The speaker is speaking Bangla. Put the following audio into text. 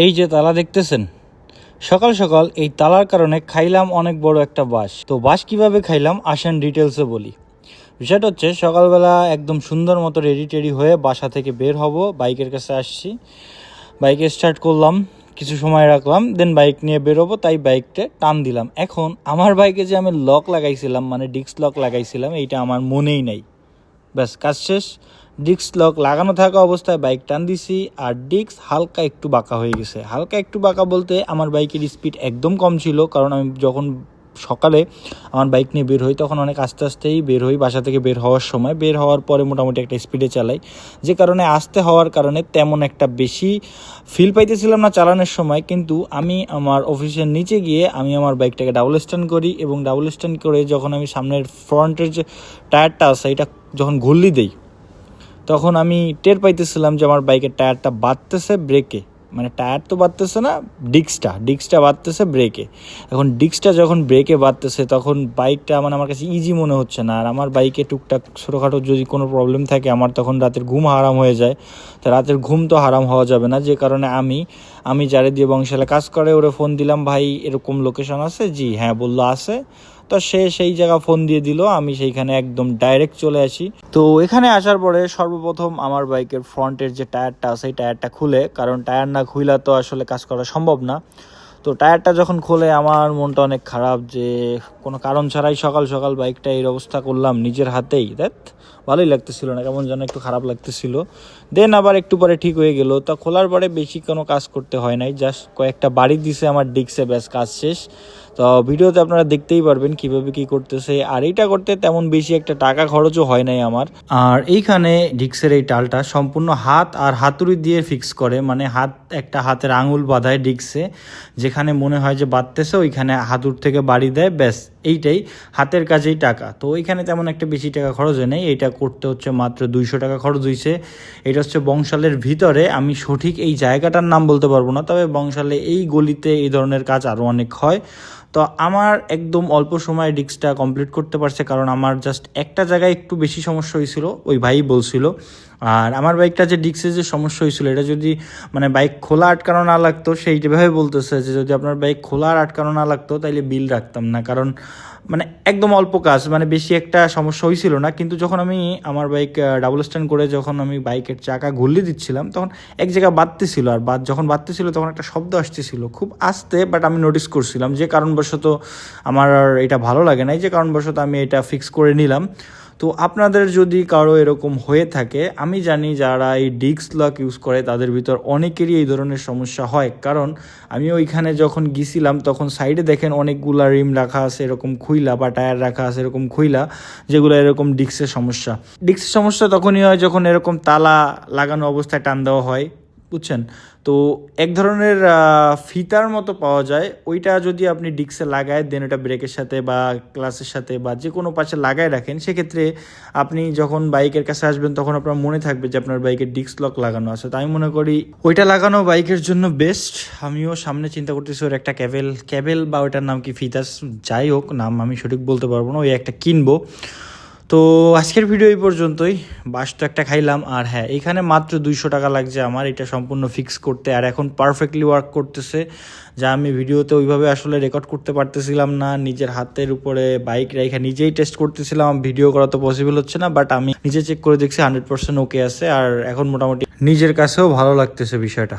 এই যে তালা দেখতেছেন, সকাল সকাল এই তালার কারণে খাইলাম অনেক বড় একটা বাঁশ। তো বাঁশ কিভাবে খাইলাম আসেন ডিটেলসে বলি। বিষয়টা হচ্ছে সকালবেলা একদম সুন্দর মতো রেডি টেডি হয়ে বাসা থেকে বের হব, বাইকের কাছে আসছি, বাইকে স্টার্ট করলাম, কিছু সময় রাখলাম, দেন বাইক নিয়ে বেরোবো, তাই বাইকটা টান দিলাম। এখন আমার বাইকে যে আমি লক লাগাইছিলাম, মানে ডিস্ক লক লাগাইছিলাম, এইটা আমার মনেই নাই। ব্যাস কাজ শেষ। ডিস্ক লক লাগানো থাকা অবস্থায় বাইক টান দিছি, আর ডিস্ক হালকা একটু বাঁকা হয়ে গেছে। হালকা একটু বাঁকা বলতে আমার বাইকের স্পিড একদম কম ছিল, কারণ আমি যখন সকালে আমার বাইক নিয়ে বের হই তখন অনেক আস্তে আস্তেই বের হই। বাসা থেকে বের হওয়ার সময়, বের হওয়ার পরে মোটামুটি একটা স্পিডে চালাই, যে কারণে আস্তে হওয়ার কারণে তেমন একটা বেশি ফিল পাইতেছিলাম না চালানোর সময়। কিন্তু আমি আমার অফিসের নিচে গিয়ে আমি আমার বাইকটাকে ডাবল স্ট্যান্ড করি, এবং ডাবল স্ট্যান্ড করে যখন আমি সামনের ফ্রন্টের যে টায়ারটা আছে এটা যখন ঘুরলি দেই, তখন আমি টের পাইতেছিলাম যে আমার বাইকের টায়ারটা বাঁধতেছে ব্রেকে, মানে টায়ার তো বাঁধতেছে না, ডিস্কটা বাঁধতেছে ব্রেকে। এখন ডিস্কটা যখন ব্রেকে বাঁধতেছে তখন বাইকটা মানে আমার কাছে ইজি মনে হচ্ছে না। আর আমার বাইকে টুকটাক ছোটোখাটো যদি কোনো প্রবলেম থাকে আমার তখন রাতের ঘুম হারাম হয়ে যায়। তো রাতের ঘুম তো হারাম হওয়া যাবে না, যে কারণে আমি যারে দিয়ে বংশালে কাজ করে ওরে ফোন দিলাম, ভাই এরকম লোকেশন আছে? জি হ্যাঁ বললো আছে। তো সে সেই জায়গা ফোন দিয়ে দিল, আমি সেইখানে একদম ডাইরেক্ট চলে আসি। তো এখানে আসার পরে সর্বপ্রথম আমার বাইকের ফ্রন্টের যে টায়ারটা আছে, সেই টায়ারটা খুলে, কারণ টায়ার না খুইলা তো আসলে কাজ করা সম্ভব না। তো টায়ারটা যখন খোলে আমার মনটা অনেক খারাপ, যে কোনো কারণ ছাড়াই সকাল সকাল বাইকটা এই অবস্থা করলাম নিজের হাতেই। ভালোই লাগতেছিল না, কেমন যেন একটু খারাপ লাগতেছিল। দেন আবার একটু পরে ঠিক হয়ে গেল। তা খোলার পরে বেশি কোনো কাজ করতে হয় নাই, জাস্ট কয়েকটা বাড়ি দিছে আমার ডিস্কে, ব্যাস কাজ শেষ। তো ভিডিওতে আপনারা দেখতেই পারবেন কিভাবে কি করতেছে। আর এইটা করতে তেমন বেশি একটা টাকা খরচও হয় নাই আমার। আর এইখানে ডিস্কের এই টালটা সম্পূর্ণ হাত আর হাতুড়ি দিয়ে ফিক্স করে, মানে একটা হাতের আঙুল বাঁধায় ডিস্কে, যেখানে মনে হয় যে বাঁধতেছে ওইখানে হাতুড় থেকে বাড়ি দেয়, ব্যাস এইটাই হাতের কাজেই টাকা। তো ওইখানে তেমন একটা বেশি টাকা খরচ হয় নাই, এইটা করতে হচ্ছে মাত্র 200 টাকা খরচ হয়েছে। এটা হচ্ছে বংশালের ভিতরে, আমি সঠিক এই জায়গাটার নাম বলতে পারবো না, তবে বংশালে এই গলিতে এই ধরনের কাজ আরও অনেক হয়। তো আমার একদম অল্প সময়ে ডিস্কটা কমপ্লিট করতে পারছে, কারণ আমার জাস্ট একটা জায়গায় একটু বেশি সমস্যা হয়েছিল, ওই ভাই বলছিল। আর আমার বাইকটা যে ডিস্কের যে সমস্যা হয়েছিল, এটা যদি মানে বাইক খোলা আটকানো না লাগতো, সেইভাবে বলতেছে যে যদি আপনার বাইক খোলা আর আটকানো না লাগতো তাইলে বিল রাখতাম না, কারণ মানে একদম অল্প কাজ, মানে বেশি একটা সমস্যা হয়েছিল না। কিন্তু যখন আমি আমার বাইক ডাবল স্ট্যান্ড করে যখন আমি বাইকের চাকা ঘুরলে দিচ্ছিলাম, তখন এক জায়গায় বাঁধতেছিল, আর যখন বাঁধতেছিল তখন একটা শব্দ আসতেছিল খুব আস্তে, বাট আমি নোটিস করছিলাম, যে কারণবশত আমার আর এটা ভালো লাগে নাই, যে কারণবশত আমি এটা ফিক্স করে নিলাম। তো আপনাদের যদি কারো এরকম হয়ে থাকে, আমি জানি যারা এই ডিস্ক লক ইউজ করে তাদের ভিতর অনেকেরই এই ধরনের সমস্যা হয়, কারণ আমি ওইখানে যখন গিয়েছিলাম তখন সাইডে দেখেন অনেকগুলা রিম রাখা আছে এরকম খুইলা, বা টায়ার রাখা আছে এরকম খুইলা, যেগুলো এরকম ডিস্কের সমস্যা তখনই হয় যখন এরকম তালা লাগানো অবস্থায় টান দেওয়া হয়, বুঝছেন? তো এক ধরনের ফিতার মতো পাওয়া যায়, ওইটা যদি আপনি ডিস্কে লাগায় দেন ওটা ব্রেকের সাথে বা ক্লাসের সাথে বা যে কোনো পাশে লাগায় রাখেন, সেক্ষেত্রে আপনি যখন বাইকের কাছে আসবেন তখন আপনার মনে থাকবে যে আপনার বাইকের ডিস্ক লক লাগানো আছে। তাই আমি মনে করি ওইটা লাগানো বাইকের জন্য বেস্ট। আমিও সামনে চিন্তা করতেছি ওর একটা ক্যাবেল বা ওইটার নাম কি ফিতাস, যাই হোক নাম আমি সঠিক বলতে পারবো না, ওই একটা কিনবো। তো আজকের ভিডিও এই পর্যন্তই। বাস তো একটা খাইলাম, আর হ্যাঁ এখানে মাত্র 200 টাকা লাগছে আমার এটা সম্পূর্ণ ফিক্স করতে, আর এখন পারফেক্টলি ওয়ার্ক করতেছে, যা আমি ভিডিওতে ওইভাবে আসলে রেকর্ড করতে পারতেছিলাম না। নিজের হাতের উপরে বাইক রেখে নিজেই টেস্ট করতেছিলাম, ভিডিও করা তো পসিবল হচ্ছে না, বাট আমি নিজে চেক করে দেখছি 100% ওকে আছে, আর এখন মোটামুটি নিজের কাছেও ভালো লাগতেছে বিষয়টা।